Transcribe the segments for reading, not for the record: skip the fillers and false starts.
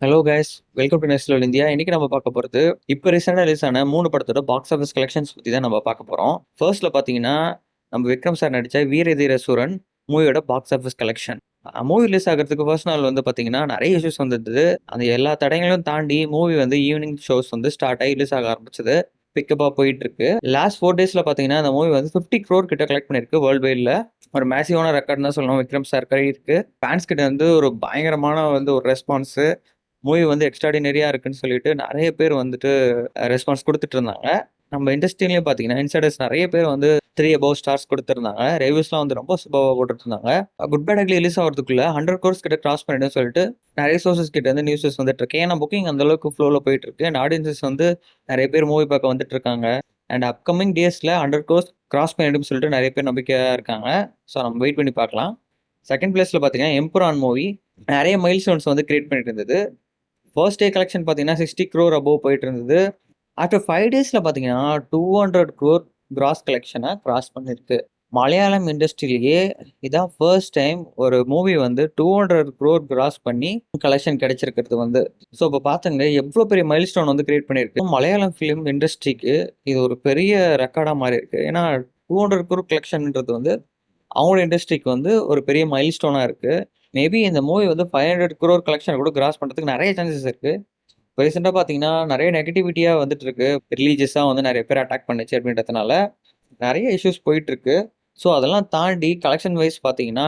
Hello guys, welcome to next level India. இன்னைக்கு நம்ம பார்க்க போகிறது இப்போ ரீசெண்டாக ரிலீஸ் ஆன 3 படத்தோட பாக்ஸ் ஆஃபீஸ் கலெக்ஷன்ஸ் பற்றி தான் நம்ம பார்க்க போகிறோம். ஃபர்ஸ்ட்ல பார்த்தீங்கன்னா நம்ம விக்ரம் சார் நடித்த வீர தீர சூரன் மூவியோட box office collection. Movie release ஆகிறதுக்கு ஃபர்ஸ்ட் நாள் வந்து பார்த்தீங்கன்னா நிறைய இஷ்யூஸ் வந்தது. அந்த எல்லா தடங்களையும் தாண்டி மூவி வந்து ஈவினிங் ஷோஸ் வந்து ஸ்டார்ட் ஆகி ரிலீஸ் ஆக ஆரம்பிச்சது. பிக்கப்பாக போயிட்டு இருக்கு. லாஸ்ட் 4 டேஸில் பார்த்தீங்கன்னா அந்த மூவி வந்து 50 crore கிட்ட கலெக்ட் பண்ணியிருக்கு வேர்ல்டு வைடில். ஒரு மேசிவான ரெக்கார்ட் தான் சொல்லணும் விக்ரம் சார் கை இருக்கு. ஃபேன்ஸ் கிட்ட வந்து ஒரு பயங்கரமான வந்து ஒரு ரெஸ்பான்ஸு. மூவி வந்து எக்ஸ்ட்ராடினரியா இருக்குன்னு சொல்லிட்டு நிறைய பேர் வந்துட்டு ரெஸ்பான்ஸ் கொடுத்துட்டு இருந்தாங்க. நம்ம இண்டஸ்ட்ரியிலேயே பார்த்தீங்கன்னா இன்சைடர்ஸ் நிறைய பேர் வந்து 3 above ஸ்டார்ஸ் கொடுத்துருந்தாங்க. ரிவ்யூஸ்லாம் வந்து ரொம்ப சூப்பராக போட்டுட்டு இருந்தாங்க. குட் பேட் அக்லி ரிலீஸ் ஆகிறதுக்குள்ள 100 crores கிட்ட கிராஸ் பண்ணிடுன்னு சொல்லிட்டு நிறைய சோர்சஸ் கிட்ட வந்து நியூஸஸ் வந்துட்டு இருக்கு. ஏன்னா புக்கிங் அந்த அளவுக்கு ஃப்ளோவில் போயிட்டு இருக்கு. அண்ட் ஆடியன்சஸ் வந்து நிறைய பேர் மூவி பார்க்க வந்துட்டு இருக்காங்க. அண்ட் அப்கமிங் டேஸில் 100 crores கிராஸ் பண்ணிடுன்னு சொல்லிட்டு நிறைய பேர் நம்பிக்கையாக இருக்காங்க. ஸோ நம்ம வெயிட் பண்ணி பார்க்கலாம். செகண்ட் பிளேஸில் பார்த்தீங்கன்னா எம்புரான் மூவி நிறைய மைல் ஸ்டோன்ஸ் வந்து கிரியேட் பண்ணிட்டு இருந்தது. ஃபர்ஸ்ட் டே கலெக்ஷன் பார்த்தீங்கன்னா 60 crore அபோவ் போயிட்டு இருந்தது. ஆஃப்டர் 5 டேஸில் பார்த்தீங்கன்னா 200 crore கிராஸ் கலெக்ஷனை கிராஸ் பண்ணியிருக்கு. மலையாளம் இண்டஸ்ட்ரியிலேயே இதான் ஃபர்ஸ்ட் டைம் ஒரு மூவி வந்து 200 crore கிராஸ் பண்ணி கலெக்ஷன் கிடைச்சிருக்கிறது வந்து. ஸோ இப்போ பார்த்துங்க எவ்வளோ பெரிய மைல் ஸ்டோன் வந்து கிரியேட் பண்ணியிருக்கு. மலையாளம் ஃபிலிம் இண்டஸ்ட்ரிக்கு இது ஒரு பெரிய ரெக்கார்டாக மாறி இருக்கு. ஏன்னா 200 crore கலெக்ஷன்ன்றது வந்து அவங்களோட இண்டஸ்ட்ரிக்கு வந்து ஒரு பெரிய மைல் ஸ்டோனாக இருக்குது. மேபி இந்த மூவி வந்து 500 crore கலெக்ஷன் கூட கிராஸ் பண்ணுறதுக்கு நிறைய சான்சஸ் இருக்குது. இப்போ ரீசெண்டாக பார்த்தீங்கன்னா நிறைய நெகட்டிவிட்டியாக வந்துட்டு இருக்கு. ரிலீஜியஸாக வந்து நிறைய பேர் அட்டாக் பண்ணுச்சு அப்படின்றதுனால நிறைய இஷ்யூஸ் போயிட்டுருக்கு. ஸோ அதெல்லாம் தாண்டி கலெக்ஷன் வைஸ் பார்த்தீங்கன்னா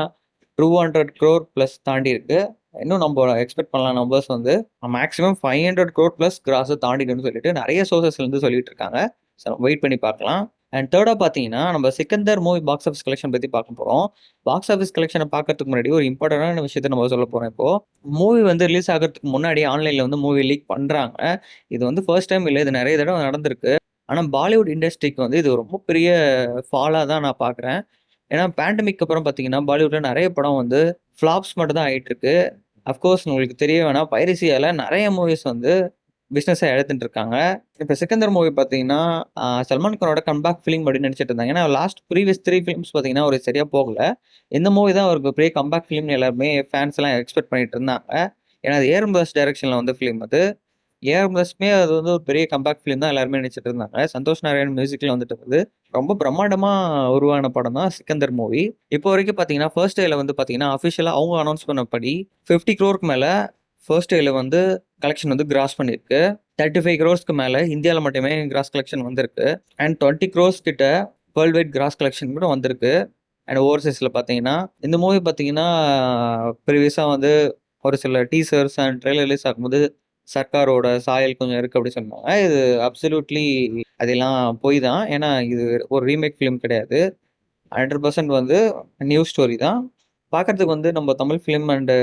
200 crore ப்ளஸ் தாண்டி இருக்குது. இன்னும் நம்ம எக்ஸ்பெக்ட் பண்ணலாம் நம்பர்ஸ் வந்து மேக்ஸிமம் 500 crore ப்ளஸ் கிராஸை தாண்டிடுன்னு சொல்லிட்டு நிறைய சோர்சஸ்லேருந்து சொல்லிட்டு இருக்காங்க. ஸோ வெயிட் பண்ணி பார்க்கலாம். அண்ட் தேர்டாக பார்த்தீங்கன்னா நம்ம Sikandar movie box office collection பற்றி பார்க்க போகிறோம். பாக்ஸ் ஆஃபீஸ் கலெக்ஷனை பார்க்கறதுக்கு முன்னாடி ஒரு இம்பார்ட்டண்டான விஷயத்தை நம்ம சொல்ல போகிறோம். இப்போது மூவி வந்து ரிலீஸ் ஆகிறதுக்கு முன்னாடி ஆன்லைனில் வந்து மூவி லீக் பண்ணுறாங்க. இது வந்து ஃபர்ஸ்ட் டைம் இல்லை, இது நிறைய தடவை நடந்திருக்கு. ஆனால் பாலிவுட் இண்டஸ்ட்ரிக்கு வந்து இது ரொம்ப பெரிய ஃபாலாக தான் நான் பார்க்குறேன். ஏன்னா பேண்டமிக் அப்புறம் பார்த்தீங்கன்னா பாலிவுட்டில் நிறைய படம் வந்து ஃப்ளாப்ஸ் மட்டும் தான் ஆகிட்டு இருக்கு. அஃப்கோர்ஸ் உங்களுக்கு தெரிய வேணாம், பைரசியால் நிறைய மூவிஸ் வந்து பிஸ்னஸை எடுத்துட்டு இருக்காங்க. இப்போ சிக்கந்தர் மூவி பார்த்தீங்கன்னா சல்மான் கானோட கம்பேக் ஃபிலிம் அப்படின்னு நினச்சிட்டு இருந்தாங்க. ஏன்னா லாஸ்ட் ப்ரீவியஸ் 3 ஃபிலிம்ஸ் பார்த்தீங்கன்னா ஒரு சரியாக போகல. இந்த மூவி தான் அவருக்கு பெரிய கம்பேக் ஃபிலிம்னு எல்லாருமே ஃபேன்ஸ் எல்லாம் எக்ஸ்பெக்ட் பண்ணிட்டு இருந்தாங்க. ஏன்னா அது ஏஆர் டைரக்ஷனில் வந்து ஃபிலிம் அது. ஏஆர் அது வந்து ஒரு பெரிய கம்பேக் ஃபிலிம் தான் எல்லாருமே நினச்சிட்டு இருந்தாங்க. சந்தோஷ் நாராயண் மியூசிக்கில் வந்துட்டு இருக்குது. ரொம்ப பிரம்மாண்டமாக உருவான படம் தான் சிக்கந்தர் மூவி. இப்போ வரைக்கும் பார்த்தீங்கன்னா ஃபர்ஸ்ட் டேல வந்து பார்த்தீங்கன்னா அஃபிஷியலாக அவங்க அனௌன்ஸ் பண்ணபடி 50 crore மேலே ஃபர்ஸ்ட் டேல வந்து கலெக்ஷன் வந்து கிராஸ் பண்ணியிருக்கு. 35 crores மேலே இந்தியாவில் மட்டுமே கிராஸ் கலெக்ஷன் வந்திருக்கு. அண்ட் 20 crores கிட்ட வேர்ல்டு வைட் கிராஸ் கலெக்ஷன் கூட வந்திருக்கு. அண்ட் ஓவர்சீஸில் பார்த்தீங்கன்னா இந்த மூவி பார்த்தீங்கன்னா ப்ரீவியஸாக வந்து ஒரு சில டீசர்ஸ் அண்ட் ட்ரெய்லர் ரிலீஸ் ஆகும்போது சர்க்காரோட சாயல் கொஞ்சம் இருக்குது அப்படி சொன்னாங்க. இது அப்சல்யூட்லி அதெல்லாம் போய் தான். ஏன்னா இது ஒரு ரீமேக் ஃபிலிம் கிடையாது. 100% வந்து நியூ ஸ்டோரி தான். பார்க்குறதுக்கு வந்து நம்ம தமிழ் ஃபிலிம் அண்டு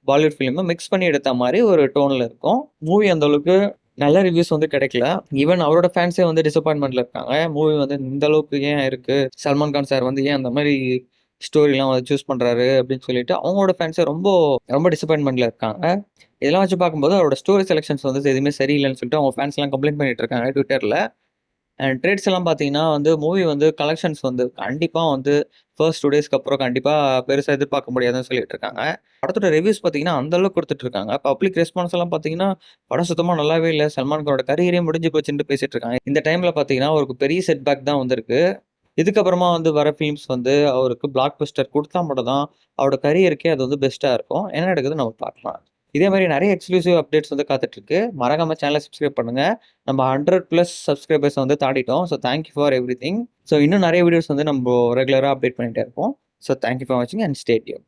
பாலிவுட் ஃபிலிமை மிக்ஸ் பண்ணி எடுத்த மாதிரி ஒரு டோனில் இருக்கும். மூவி அந்த அளவுக்கு நல்ல ரிவ்யூஸ் வந்து கிடைக்கல. ஈவன் அவரோட ஃபேன்ஸே வந்து டிசப்பாயின்மெண்ட்டில் இருக்காங்க. மூவி வந்து இந்த அளவுக்கு ஏன் இருக்குது, சல்மான் கான் சார் வந்து ஏன் அந்த மாதிரி ஸ்டோரிலாம் வந்து சூஸ் பண்ணுறாரு அப்படின்னு சொல்லிட்டு அவங்களோட ஃபேன்ஸே ரொம்ப ரொம்ப டிசப்பாயின்மெண்ட்டில் இருக்காங்க. இதெல்லாம் வச்சு பார்க்கும்போது அவரோட ஸ்டோரி செலெக்ஷன்ஸ் வந்து எதுவுமே சரியில்லைன்னு சொல்லிட்டு அவங்க ஃபேன்ஸ்லாம் கம்ப்ளைண்ட் பண்ணிட்டு இருக்காங்க ட்விட்டரில். அண்ட் ட்ரேட்ஸ் எல்லாம் பார்த்தீங்கன்னா வந்து மூவி வந்து கலெக்ஷன்ஸ் வந்து கண்டிப்பாக வந்து ஃபர்ஸ்ட் 2 டேஸ்க்கு அப்புறம் கண்டிப்பாக பெருசாக எதிர்பார்க்க முடியாதுன்னு சொல்லிட்டு இருக்காங்க. படத்தோட ரிவ்யூஸ் பார்த்தீங்கன்னா அந்த அளவுக்கு கொடுத்துட்டு இருக்காங்க. பப்ளிக் ரெஸ்பான்ஸ் எல்லாம் பார்த்தீங்கன்னா படம் சுத்தமாக நல்லாவே இல்லை, சல்மான் கானோட கரியரே முடிஞ்சு போச்சுன்னு பேசிட்டு இருக்காங்க. இந்த டைமில் பார்த்தீங்கன்னா அவருக்கு பெரிய செட்பேக் தான் வந்திருக்கு. இதுக்கப்புறமா வந்து வர ஃபிலிம்ஸ் வந்து அவருக்கு பிளாக் பஸ்டர் கொடுத்தா மட்டும் தான் அவரோட கரியருக்கே அது வந்து பெஸ்ட்டாக இருக்கும். என்ன நடக்குது நம்ம பார்க்கலாம். இதே மாதிரி நிறைய எக்ஸ்க்ளூசிவ் அப்டேட்ஸ் வந்து காத்துட்ருக்கு. மறக்காம சேனலை சப்ஸ்கிரைப் பண்ணுங்கள். நம்ம 100+ சப்ஸ்கிரைபர்ஸ் வந்து தாண்டிட்டோம். So thank you for everything. So இன்னும் நிறைய வீடியோஸ் வந்து நம்ம ரெகுலராக அப்டேட் பண்ணிகிட்டே இருப்போம். ஸோ தேங்க்யூ ஃபார் வாட்சிங் அண்ட் ஸ்டே டியூன்.